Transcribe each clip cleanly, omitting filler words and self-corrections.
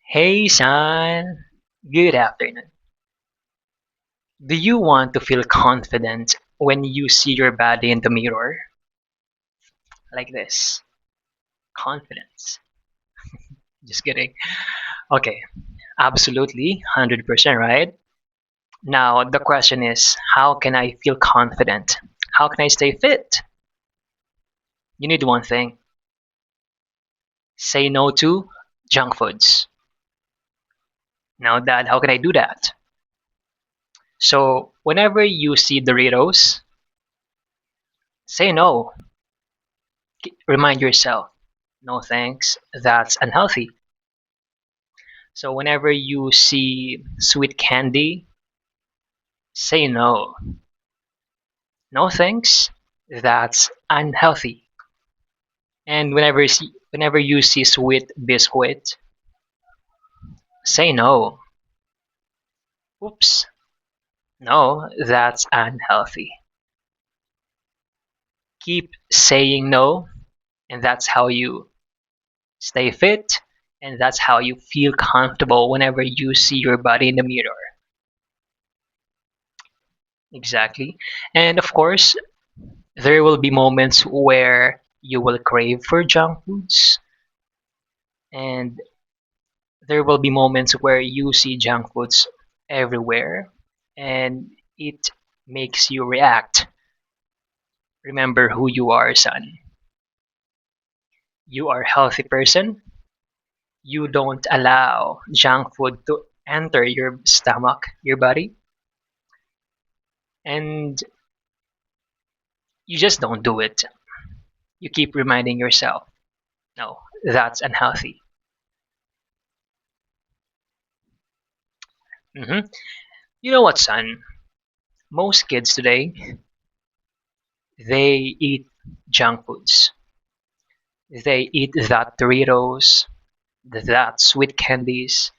Hey, son. Good afternoon. Do you want to feel confident when you see your body in the mirror? Like this. Confidence. Just kidding. Okay, absolutely. 100% right. Now, the question is how can I feel confident? How can I stay fit? You need one thing: say no to junk foods. Now, Dad, how can I do that? So, whenever you see Doritos, say no. Remind yourself, no thanks, that's unhealthy. So whenever you see sweet candy, say no. No thanks, that's unhealthy. And whenever you see sweet biscuit, say no. Oops, no, that's unhealthy. Keep saying no, and that's how you stay fit, and that's how you feel comfortable whenever you see your body in the mirror. Exactly. And of course, there will be moments where you will crave for junk foods, and there will be moments where you see junk foods everywhere, and it makes you react. Remember who you are, son. You are a healthy person. You don't allow junk food to enter your stomach, your body, and you just don't do it. You keep reminding yourself, no, that's unhealthy. hmm You know what, son? Most kids today, they eat junk foods. They eat that Doritos, that sweet candies,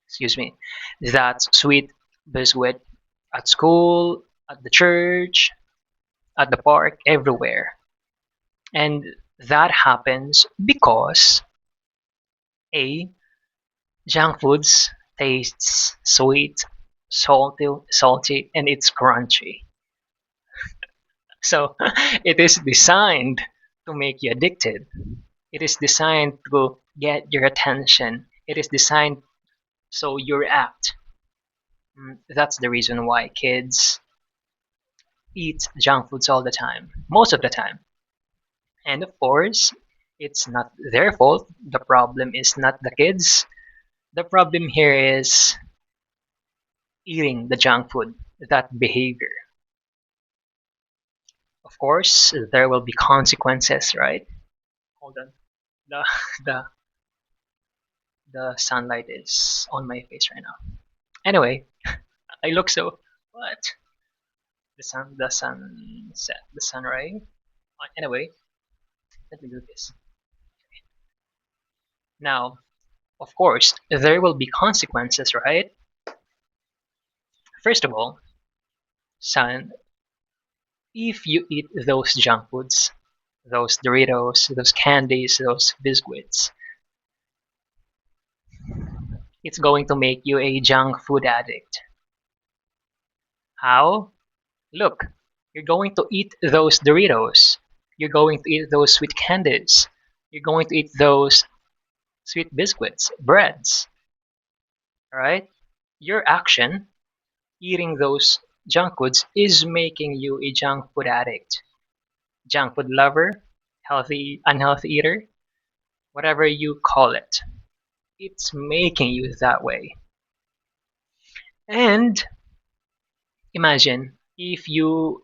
excuse me, that sweet biscuit at school, at the church, at the park, everywhere. And that happens because A, junk foods tastes sweet, salty, and it's crunchy. So it is designed to make you addicted. It is designed to get your attention. It is designed so you react. That's the reason why kids eat junk foods all the time, most of the time. And of course, it's not their fault. The problem is not the kids. The problem here is eating the junk food, that behavior. Of course, there will be consequences, right? Hold on. The the the sunlight is on my face right now. Anyway, I look so what? The sunset, the sunrise. Anyway, let me do this. Now, of course, there will be consequences, right? First of all, son, if you eat those junk foods, those Doritos, those candies, those biscuits, it's going to make you a junk food addict. How? Look, you're going to eat those Doritos. You're going to eat those sweet candies. You're going to eat those sweet biscuits, breads, right? Your action, eating those junk foods, is making you a junk food addict, junk food lover, healthy, unhealthy eater, whatever you call it. It's making you that way. And imagine if you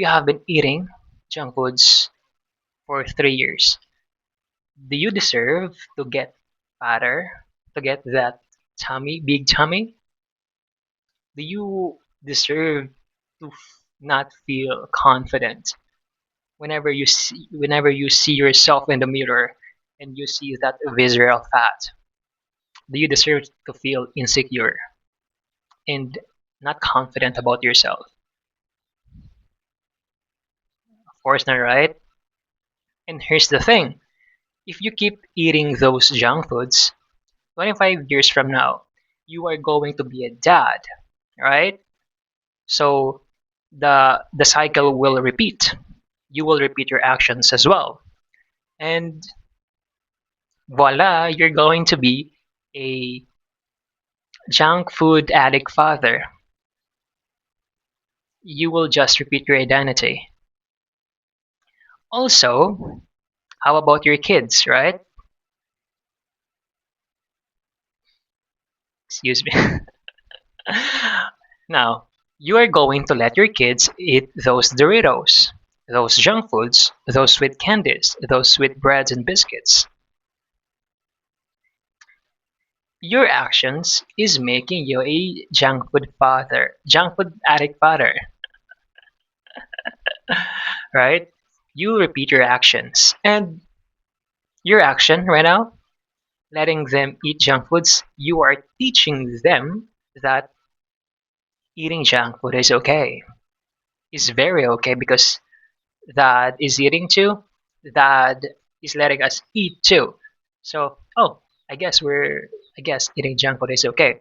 have been eating junk foods for 3 years. Do you deserve to get fatter, to get that tummy, big tummy? Do you deserve to not feel confident whenever you see yourself in the mirror and you see that visceral fat? Do you deserve to feel insecure and not confident about yourself? Of course not, right? And here's the thing: if you keep eating those junk foods, 25 years from now, you are going to be a dad, right? So the cycle will repeat. You will repeat your actions as well. And voila, you're going to be a junk food addict father. You will just repeat your identity. Also, how about your kids, right? Excuse me. Now, you are going to let your kids eat those Doritos, those junk foods, those sweet candies, those sweet breads and biscuits. Your actions is making you a junk food father, junk food addict father, right? You repeat your actions. And your action right now, letting them eat junk foods, you are teaching them that eating junk food is okay. Is very okay because dad is eating too. Dad is letting us eat too. So, oh, I guess eating junk food is okay.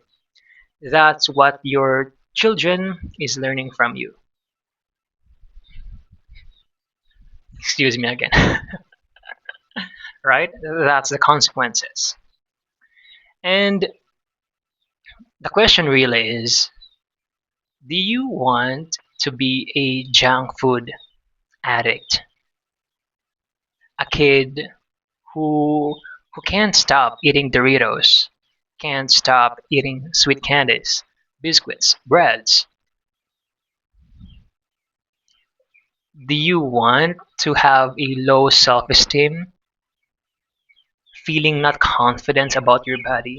That's what your children is learning from you. Excuse me again. Right? That's the consequences. And the question really is, do you want to be a junk food addict? A kid who can't stop eating Doritos, can't stop eating sweet candies, biscuits, breads. Do you want to have a low self-esteem, feeling not confident about your body,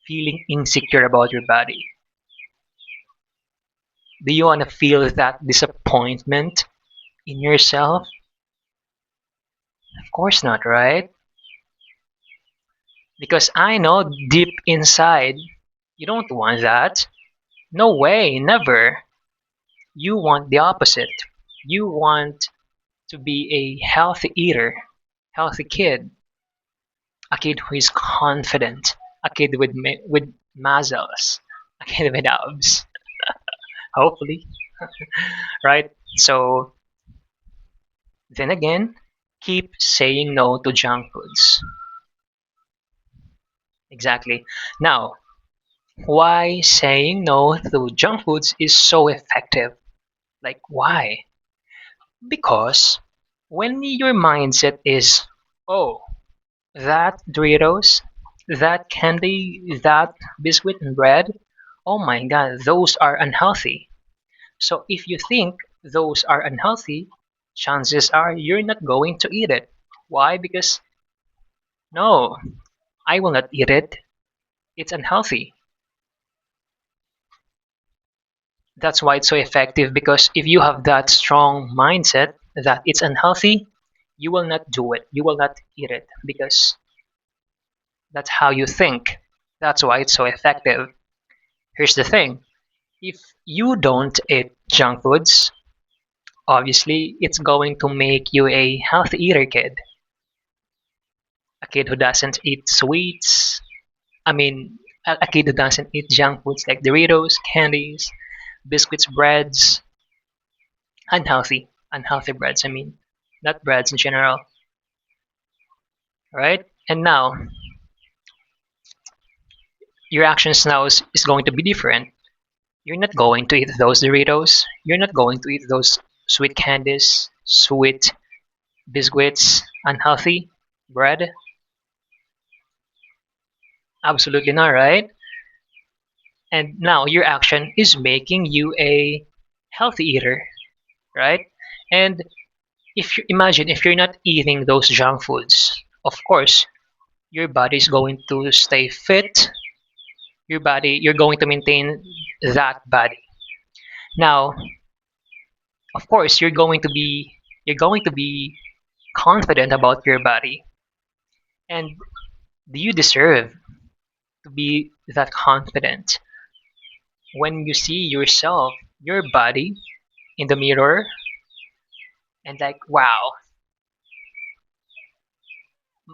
feeling insecure about your body? Do you want to feel that disappointment in yourself? Of course not, right? Because I know deep inside you don't want that. No way, never. You want the opposite. You want to be a healthy eater, healthy kid, a kid who is confident, a kid with muscles, a kid with abs, hopefully, right? So then again, keep saying no to junk foods. Exactly. Now, why saying no to junk foods is so effective? Like why? Because when your mindset is, oh, that Doritos, that candy, that biscuit and bread, oh my god, those are unhealthy. So if you think those are unhealthy, chances are you're not going to eat it. Why? Because no, I will not eat it. It's unhealthy. That's why it's so effective because if you have that strong mindset that it's unhealthy, you will not do it. You will not eat it because that's how you think. That's why it's so effective. Here's the thing, if you don't eat junk foods, obviously it's going to make you a healthy eater kid. A kid who doesn't eat sweets, I mean, a kid who doesn't eat junk foods like Doritos, candies, biscuits, breads, unhealthy breads, I mean, not breads in general, right? And now, your actions now is going to be different. You're not going to eat those Doritos. You're not going to eat those sweet candies, sweet biscuits, unhealthy bread. Absolutely not, right? And now your action is making you a healthy eater, right? And if you imagine if you're not eating those junk foods, of course, your body is going to stay fit. You're going to maintain that body. Now, of course, you're going to be confident about your body. And do you deserve to be that confident when you see yourself, your body in the mirror and like, wow,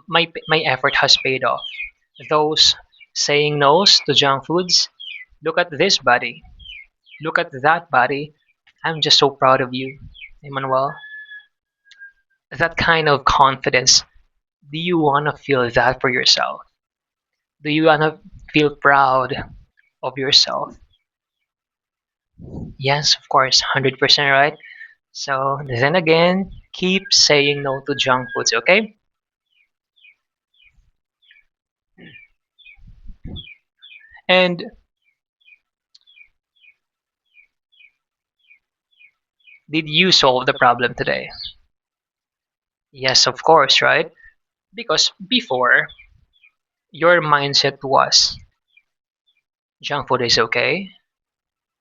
my effort has paid off. Those saying no to junk foods. Look at this body. Look at that body. I'm just so proud of you, Emmanuel. That kind of confidence. Do you want to feel that for yourself? Do you want to feel proud of yourself? Yes, of course, 100% right. So then again, keep saying no to junk foods, okay? And did you solve the problem today? Yes, of course, right? Because before, your mindset was junk food is okay,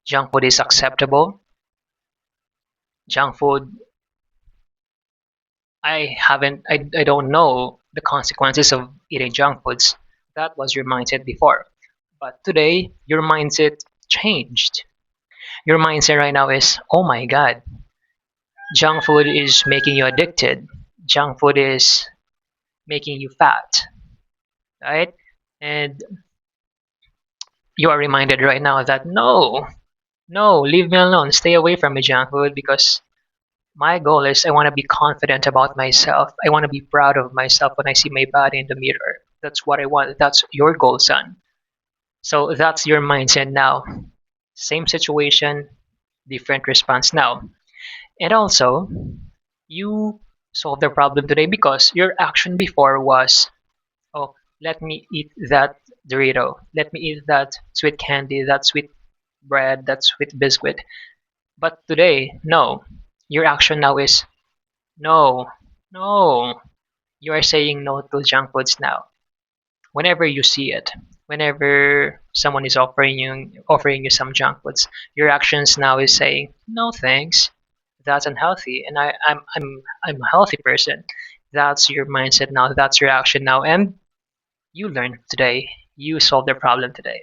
junk food is acceptable, junk food, I don't know the consequences of eating junk foods. That was your mindset before. But today, your mindset changed. Your mindset right now is, oh my god, junk food is making you addicted. Junk food is making you fat, right? And you are reminded right now that no, no, leave me alone. Stay away from the junk food because my goal is I want to be confident about myself. I want to be proud of myself when I see my body in the mirror. That's what I want. That's your goal, son. So that's your mindset now. Same situation, different response now. And also, you solved the problem today because your action before was, oh, let me eat that Dorito. Let me eat that sweet candy, that sweet bread, that sweet biscuit. But today, no. Your action now is, no, no. You are saying no to junk foods now. Whenever you see it, whenever someone is offering you some junk foods, your actions now is saying, no thanks. That's unhealthy and I'm a healthy person. That's your mindset now, that's your action now, and you learned today. You solved the problem today.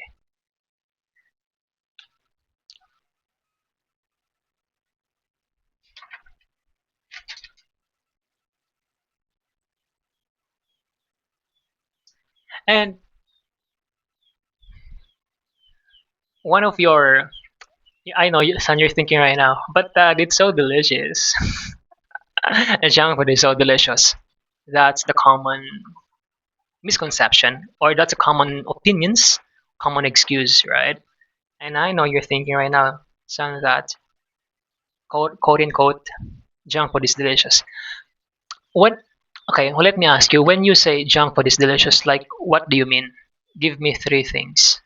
And one of your I know, son, you're thinking right now, but it's so delicious. And junk food is so delicious. That's the common misconception, or that's a common opinions, common excuse, right? And I know you're thinking right now, son, that quote unquote junk food is delicious. What? Okay, well, let me ask you. When you say junk food is delicious, like what do you mean? Give me three things.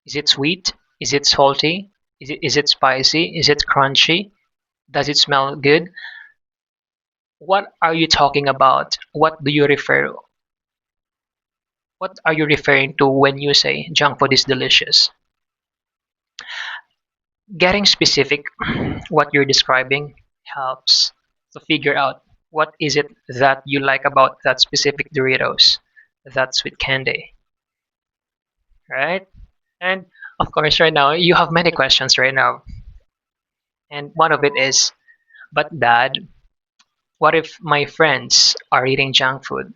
Is it sweet? Is it salty? Is it spicy? Is it crunchy? Does it smell good? What are you talking about? What are you referring to when you say junk food is delicious? Getting specific what you're describing helps to figure out what is it that you like about that specific Doritos, that sweet candy, right? And of course, right now you have many questions right now, and one of it is, but dad, what if my friends are eating junk food?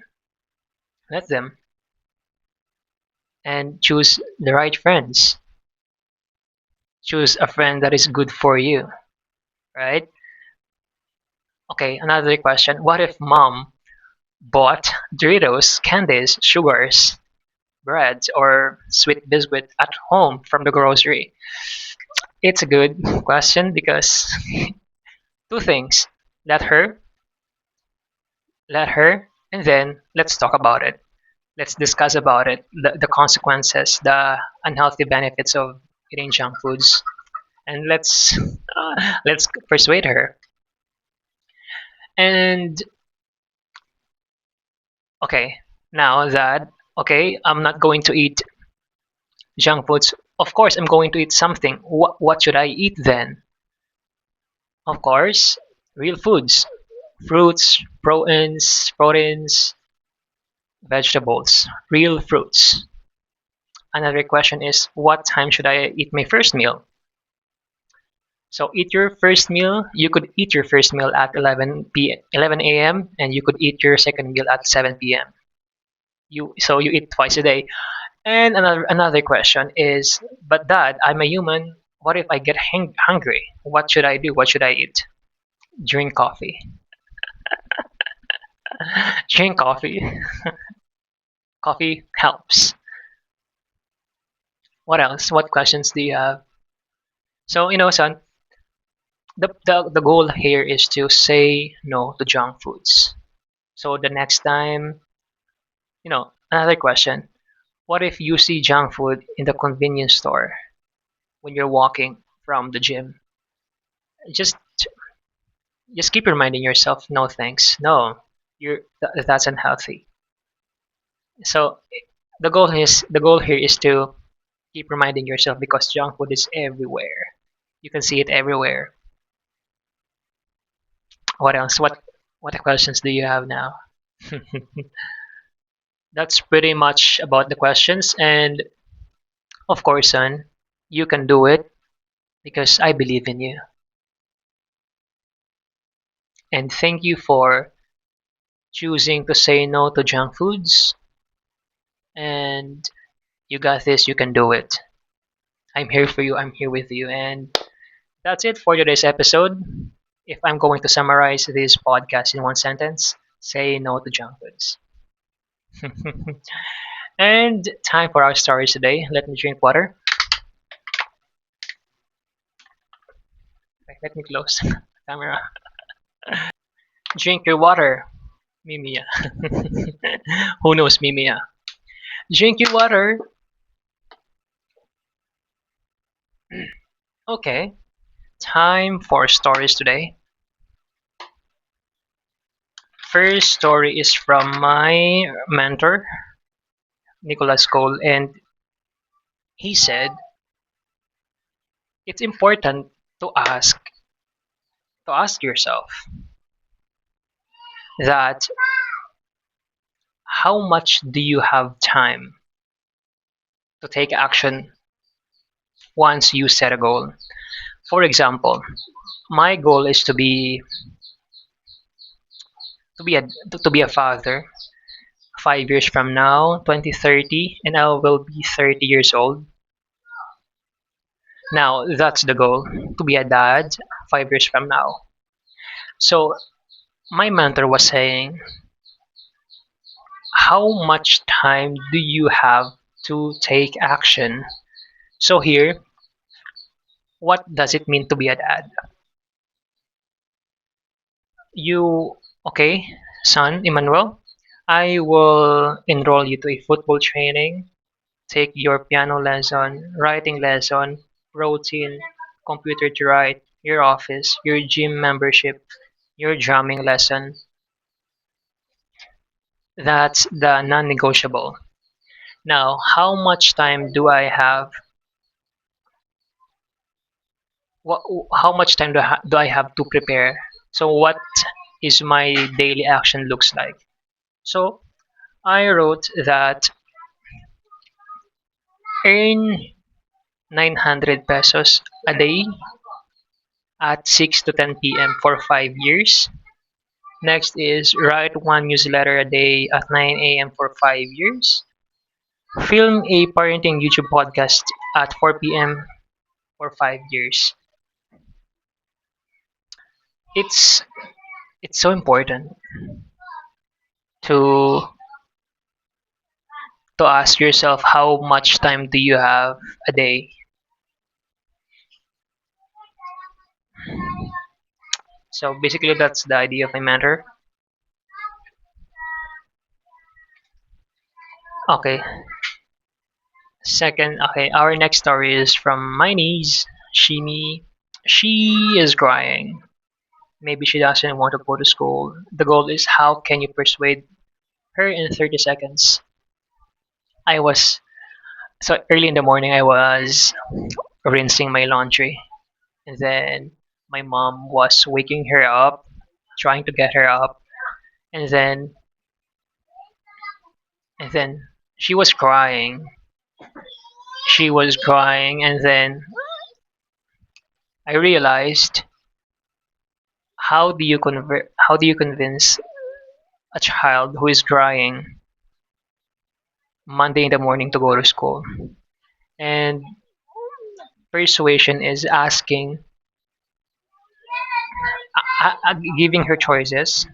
Let them and choose the right friends. Choose a friend that is good for you, right? Okay, another question. What if mom bought Doritos, candies, sugars, breads, or sweet biscuit at home from the grocery? It's a good question because two things. Let her, let her, and then let's talk about it. Let's discuss about it, the consequences, the unhealthy benefits of eating junk foods, and let's persuade her. And okay, now that okay, I'm not going to eat junk foods. Of course, I'm going to eat something. What should I eat then? Of course, real foods, fruits, proteins, vegetables, real fruits. Another question is, what time should I eat my first meal? So eat your first meal. You could eat your first meal at 11 a.m. and you could eat your second meal at 7 p.m. You eat twice a day. And another question is, but Dad, I'm a human. What if I get hungry? What should I do? What should I eat? Drink coffee. Drink coffee. Coffee helps. What else? What questions do you have? So, son, the goal here is to say no to junk foods. So the next time, another question. What if you see junk food in the convenience store when you're walking from the gym? Just just keep reminding yourself, no thanks. No, that's unhealthy. So the goal here is to keep reminding yourself because junk food is everywhere. You can see it everywhere. What else? What questions do you have now? That's pretty much about the questions. And of course, son, you can do it because I believe in you. And thank you for choosing to say no to junk foods. And you got this, you can do it. I'm here for you, I'm here with you. And that's it for today's episode. If I'm going to summarize this podcast in one sentence, say no to junk foods. And time for our stories today. Let me drink water. Let me close the camera. Drink your water, Mimiya. Who knows Mimiya? Drink your water. Okay, time for stories today. First story is from my mentor, Nicholas Cole, and he said it's important to ask yourself that how much do you have time to take action once you set a goal. For example, my goal is to be a father 5 years from now, 2030, and I will be 30 years old. Now, that's the goal, to be a dad 5 years from now. So, my mentor was saying, how much time do you have to take action? So, here, what does it mean to be a dad? You, okay, son, Emmanuel, I will enroll you to a football training, take your piano lesson, writing lesson, routine, computer to write, your office, your gym membership, your drumming lesson. That's the non-negotiable. Now, how much time do I have? What, how much time do I have to prepare? So, what is my daily action looks like? So, I wrote that earn 900 pesos a day at 6 to 10 p.m. for 5 years. Next is write one newsletter a day at 9 a.m. for 5 years. Film a parenting YouTube podcast at 4 p.m. for 5 years. It's it's so important to ask yourself how much time do you have a day. So basically that's the idea of a mentor. Okay, second, okay, our next story is from my niece, Shimi. She is crying. Maybe she doesn't want to go to school. The goal is how can you persuade her in 30 seconds? I was so early in the morning I was rinsing my laundry and then my mom was waking her up, trying to get her up, and then she was crying. She was crying and then I realized how do you convince a child who is crying Monday in the morning to go to school. And persuasion is asking, giving her choices,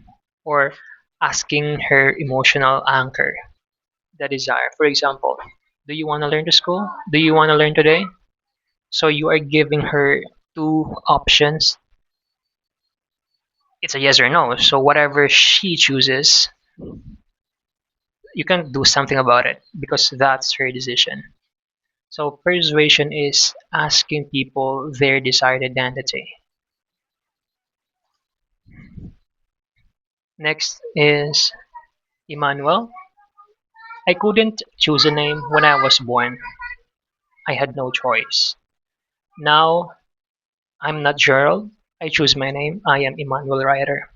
or asking her emotional anchor, the desire. For example, do you want to learn to school? Do you want to learn today? So you are giving her two options. It's a yes or no. So whatever she chooses, you can do something about it because that's her decision. So persuasion is asking people their desired identity. Next is Emmanuel. I couldn't choose a name when I was born. I had no choice. Now I'm not Gerald. I choose my name. I am Emmanuel Ryder.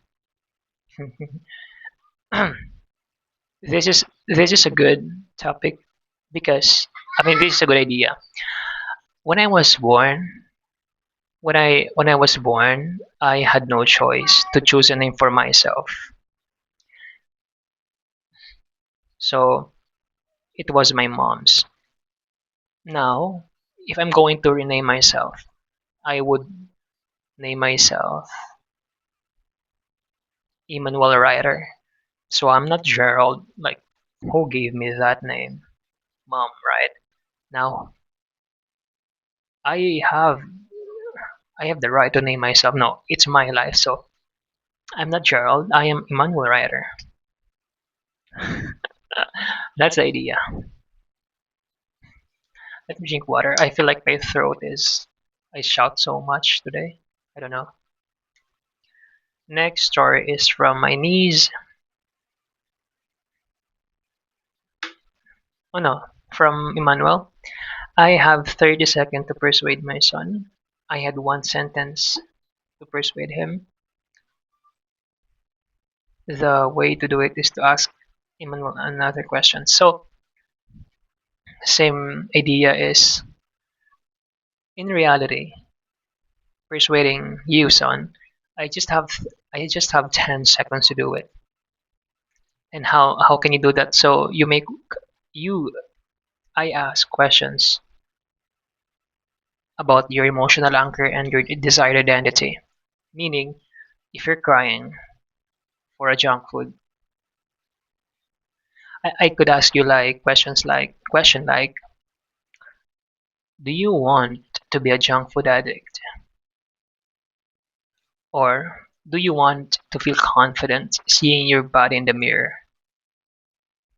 This is a good topic because this is a good idea. When I was born, when I was born, I had no choice to choose a name for myself. So it was my mom's. Now, if I'm going to rename myself, I would name myself Emmanuel Ryder. So I'm not Gerald. Like, who gave me that name? Mom, right? Now, I have I have the right to name myself. No, it's my life. So I'm not Gerald. I am Emmanuel Ryder. That's the idea. Let me drink water. I feel like my throat is. I shout so much today. I don't know. Next story is from my niece. Oh no, from Emmanuel. I have 30 seconds to persuade my son. I had one sentence to persuade him. The way to do it is to ask Emmanuel another question. So, same idea is in reality, persuading you, son. I just have I just have 10 seconds to do it. And how can you do that? So you I ask questions about your emotional anchor and your desired identity. Meaning, if you're crying for a junk food, I could ask you like question like, do you want to be a junk food addict? Or do you want to feel confident seeing your body in the mirror?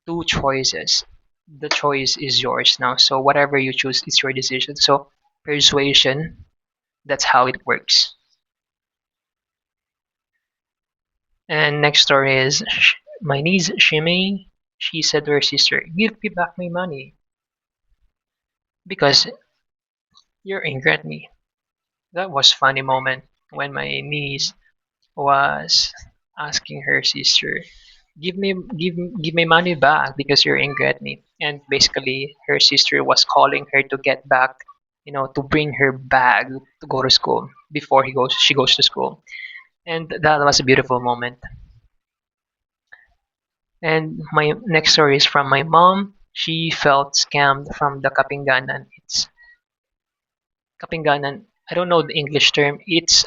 Two choices. The choice is yours now. So whatever you choose, it's your decision. So persuasion, that's how it works. And next story is my niece Shimi. She said to her sister, "Give me back my money because you're angry at me." That was funny moment when my niece was asking her sister, give me money back because you're angry at me. And basically her sister was calling her to get back, to bring her bag to go to school before she goes to school. And that was a beautiful moment. And my next story is from my mom. She felt scammed from the kapinganan. It's kapinganan. I don't know the English term. It's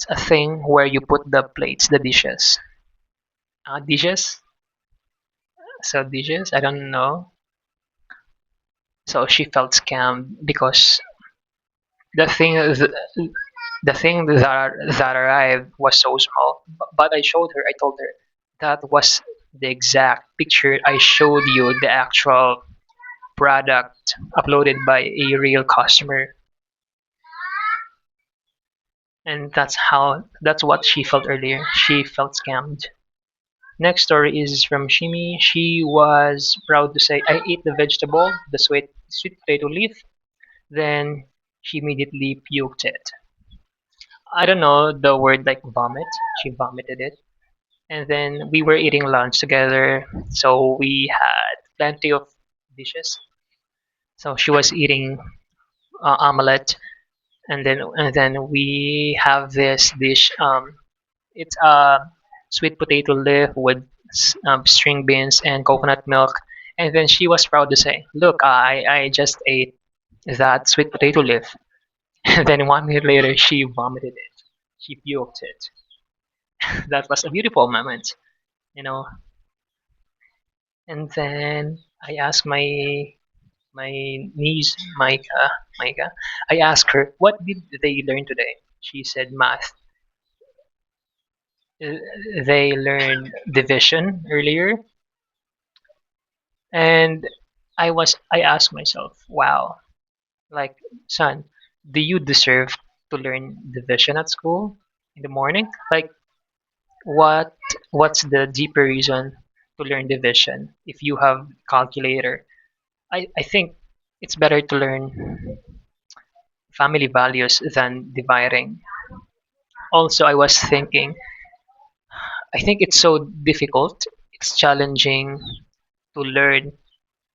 a thing where you put the plates, the dishes. Dishes. So dishes. I don't know. So she felt scammed because the thing the thing that arrived was so small. But I showed her. I told her that was the exact picture I showed you. The actual product uploaded by a real customer, and that's what she felt earlier. She felt scammed. Next story is from Shimi. She was proud to say, "I ate the vegetable, the sweet potato leaf." Then she immediately puked it. I don't know the word like vomit. She vomited it. And then we were eating lunch together, so we had plenty of dishes. So she was eating omelette, and then we have this dish. It's a sweet potato leaf with string beans and coconut milk, And then she was proud to say, "Look, I just ate that sweet potato leaf." And then 1 minute later, she vomited it. She puked it. That was a beautiful moment, you know. And then I asked my niece Micah. I asked her, "What did they learn today?" She said, "Math." Uh, They learned division earlier, and I asked myself, "Wow, like son, do you deserve to learn division at school in the morning? Like, what what's the deeper reason to learn division if you have calculator? I think it's better to learn family values than dividing." Also, I was thinking, I think it's so difficult, it's challenging to learn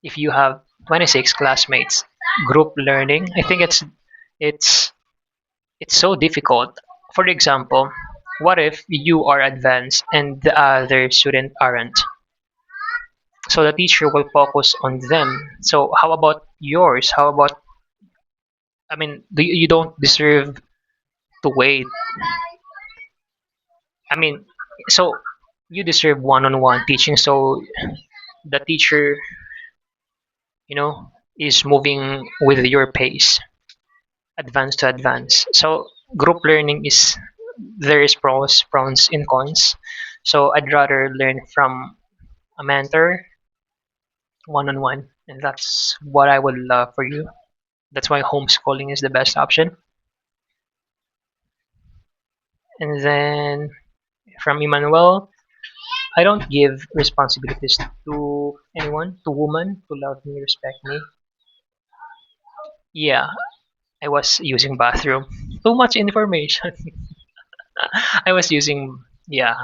if you have 26 classmates. Group learning, I think it's it's so difficult. For example, what if you are advanced and the other student aren't? So the teacher will focus on them. So how about yours? How about, I mean, you don't deserve to wait. I mean, so you deserve one-on-one teaching. So the teacher, you know, is moving with your pace, advance to advance. So group learning is, there is pros and cons. So I'd rather learn from a mentor, one-on-one, and that's what I would love for you. That's why homeschooling is the best option. And then from Emmanuel, I don't give responsibilities to anyone, to women, to love me, respect me. Yeah, I was using bathroom. Too much information. I was using, yeah,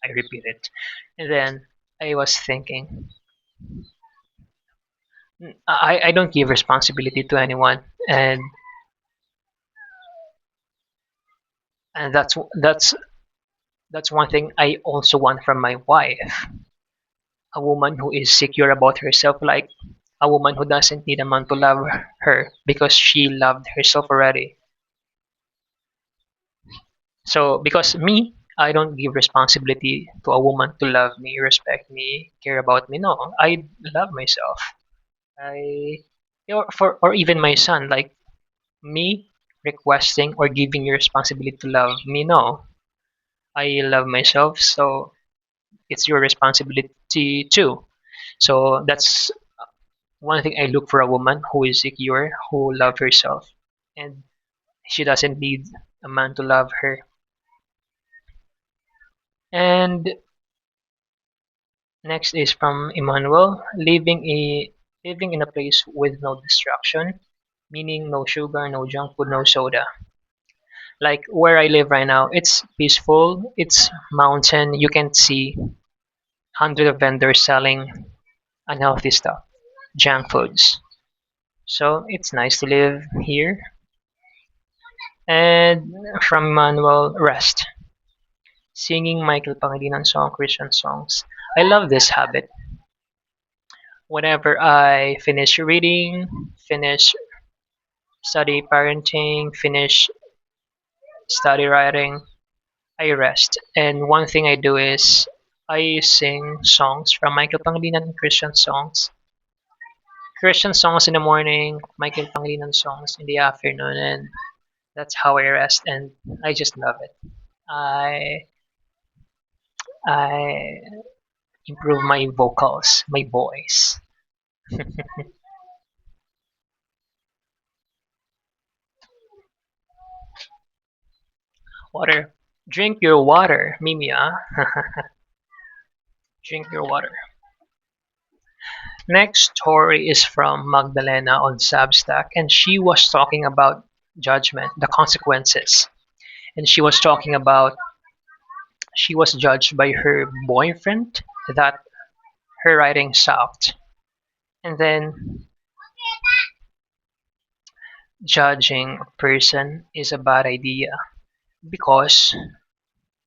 I repeat it. And then I was thinking, I don't give responsibility to anyone. And that's one thing I also want from my wife. A woman who is secure about herself, like a woman who doesn't need a man to love her because she loved herself already. So, because me, I don't give responsibility to a woman to love me, respect me, care about me. No, I love myself. I, or even my son, like me requesting or giving you responsibility to love me. No, I love myself, so it's your responsibility too. So that's one thing I look for a woman who is secure, who love herself, and she doesn't need a man to love her. And next is from Emmanuel, living in a place with no distraction, meaning no sugar, no junk food, no soda. Like where I live right now, it's peaceful, it's mountain, you can see hundreds of vendors selling unhealthy stuff, junk foods. So it's nice to live here. And from Emmanuel, rest. Singing Michael Pangilinan song, Christian songs. I love this habit. Whenever I finish reading, finish study parenting, finish study writing, I rest. And one thing I do is I sing songs from Michael Pangilinan, Christian songs. Christian songs in the morning, Michael Pangilinan songs in the afternoon, and that's how I rest. And I just love it. I I improve my vocals, my voice. Water. Drink your water, Mimia. Drink your water. Next story is from Magdalena on Substack, and she was talking about judgment, the consequences. And she was talking about she was judged by her boyfriend that her writing sucked. And then judging a person is a bad idea because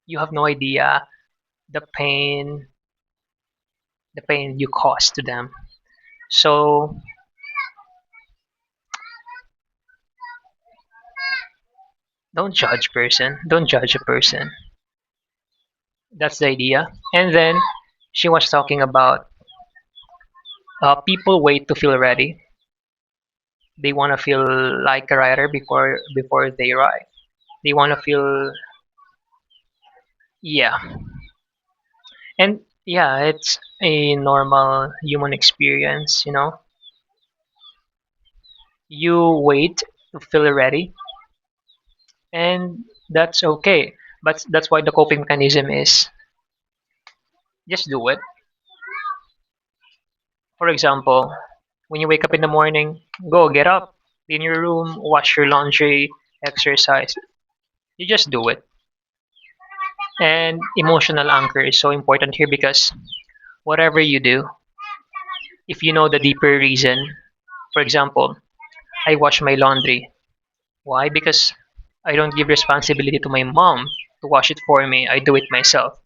you have no idea the pain, the pain you caused to them. So don't judge a person. That's the idea. And then she was talking about people wait to feel ready. They want to feel like a writer before they write. They want to feel, yeah. And yeah, it's a normal human experience, you know. You wait to feel ready, and that's okay. But that's why the coping mechanism is just do it. For example, when you wake up in the morning, go get up, clean your room, wash your laundry, exercise. You just do it. And emotional anchor is so important here because whatever you do, if you know the deeper reason, for example, I wash my laundry. Why? Because I don't give responsibility to my mom to wash it for me. I do it myself.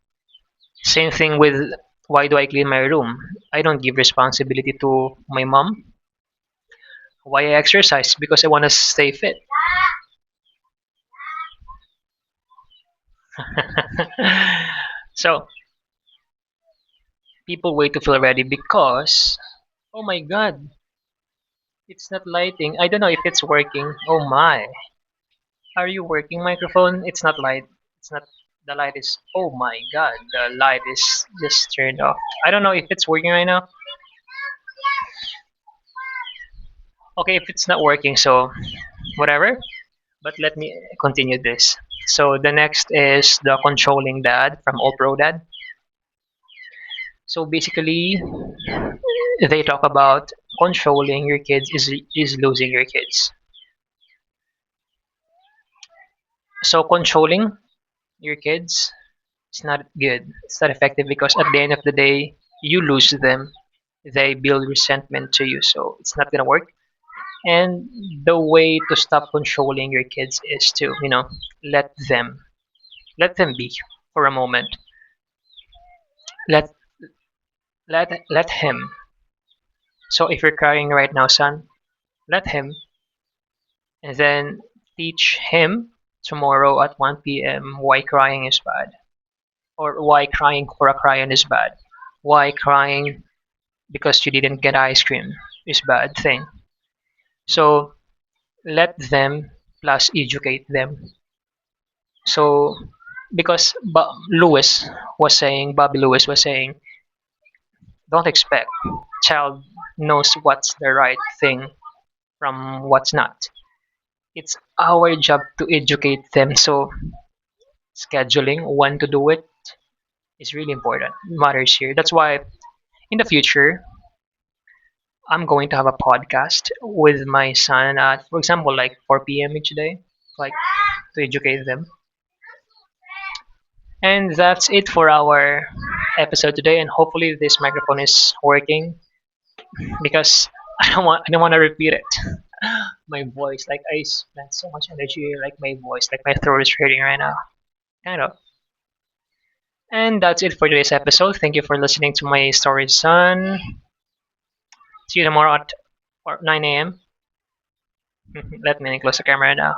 Same thing with why do I clean my room? I don't give responsibility to my mom. Why I exercise? Because I want to stay fit. So people wait to feel ready because, oh my god, it's not lighting. I don't know if it's working. Oh my. Are you working microphone? It's not light. It's not. The light is. Oh my god, the light is just turned off. I don't know if it's working right now. Okay, if it's not working, so whatever. But let me continue this. So the next is the controlling dad from All Pro Dad. So basically, they talk about controlling your kids is losing your kids. So controlling your kids is not good. It's not effective because at the end of the day, you lose them. They build resentment to you, so it's not gonna work. And the way to stop controlling your kids is to, let them let them be for a moment. Let let him. So if you're crying right now, son, let him, and then teach him tomorrow at 1 p.m. why crying is bad, or why crying for a crayon is bad, why crying because you didn't get ice cream is bad thing. So let them plus educate them. So because Bobby Lewis was saying, don't expect child knows what's the right thing from what's not. It's our job to educate them. So scheduling when to do it is really important. Matters here. That's why in the future I'm going to have a podcast with my son at, for example, like 4 p.m. each day, like to educate them. And that's it for our episode today. And hopefully this microphone is working because I don't want to repeat it. My voice, like I spent so much energy, like my voice, like my throat is hurting right now. Kind of. And that's it for today's episode. Thank you for listening to my story, son. See you tomorrow at 9 a.m. Let me close the camera now.